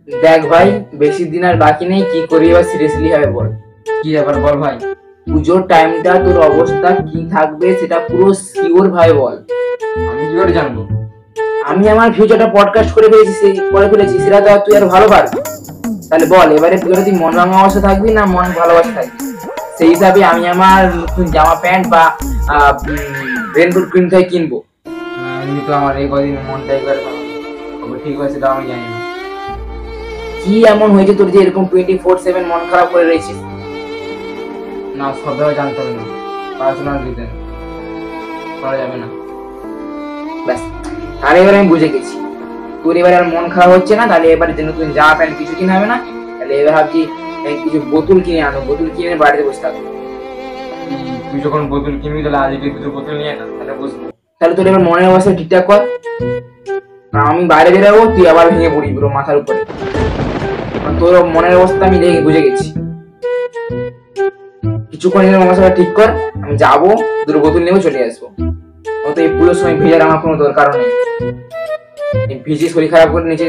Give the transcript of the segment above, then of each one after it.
দেখ ভাই, বেশি দিন আর বাকি নেই, কি করি এবার সিরিয়াসলি হবে বল। কি ব্যাপার বল ভাই। পুজোর টাইমটা তোর অবস্থা কি থাকবে সেটা পুরো শিওর ভাই বল। আমি কি করে জানবো? আমি আমার ফিউচারটা পডকাস্ট করে ফেলেছি সেটা তো আর তুই আর ভালো পারবি। তাহলে বল এবারে পুজোটা তুই মন ভাঙা অবস্থা থাকবি না মন ভালোবাসা থাকবি? সেই হিসাবে আমি আমার নতুন জামা প্যান্ট বা রেনকোট কিনবো। এমনি তো আমার এই কদিন মনটা একবার কবে ঠিক হয় সেটা আমি জানি না। কি এমন হয়েছে তোর যে এরকম 24/7 মন খারাপ করে রয়েছিস? না সবভাবে জানতে হবে না, পার্সোনাল রিজন করা যাবে না। ব্যাস, তাহলে এবার আমি বুঝে গেছি তোর এবার আর মন খারাপ হচ্ছে না। তাহলে এবার যে নতুন জামা প্যান্ট কিছু কিনে হবে না। তাহলে এবার ভাবছি কিছু বোতল কিনে আনো, বোতল কিনে বাড়িতে বসে থাকবো। তুই যখন বোতল কিনবি তাহলে আজকে দুটো বোতল নিয়ে না, তাহলে বুঝবো। তাহলে তোর এবার মনের অবস্থা ঠিকঠাক কর। কারণ আমি বাইরে বেরাবো, তুই আবার ভেঙে পড়বি পুরো মাথার উপরে। তোর মনের অবস্থা আমি দেখে বুঝে গেছি। কিছুক্ষণ মশলা ঠিক কর, আমি যাবো, দুটো বোতল নেবো, চলে আসবো। অত এই পুরো সময় ভেজার আমার কোনো দরকার নেই। ভিজে শরীর খারাপ করে নিচে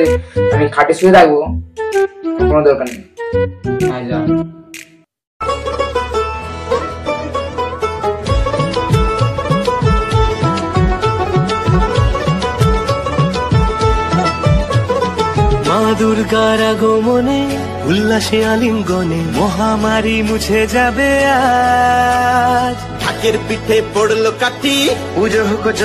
আমি খাটে শুয়ে থাকবো, কোনো দরকার নেই। হ্যাঁ যা। মা দুর্গার আগমনে উল্লাসে আলিঙ্গনে মহামারী মুছে যাবে আজ। ঢাকের পিঠে পড়লো কাঠি, পুজো হোক।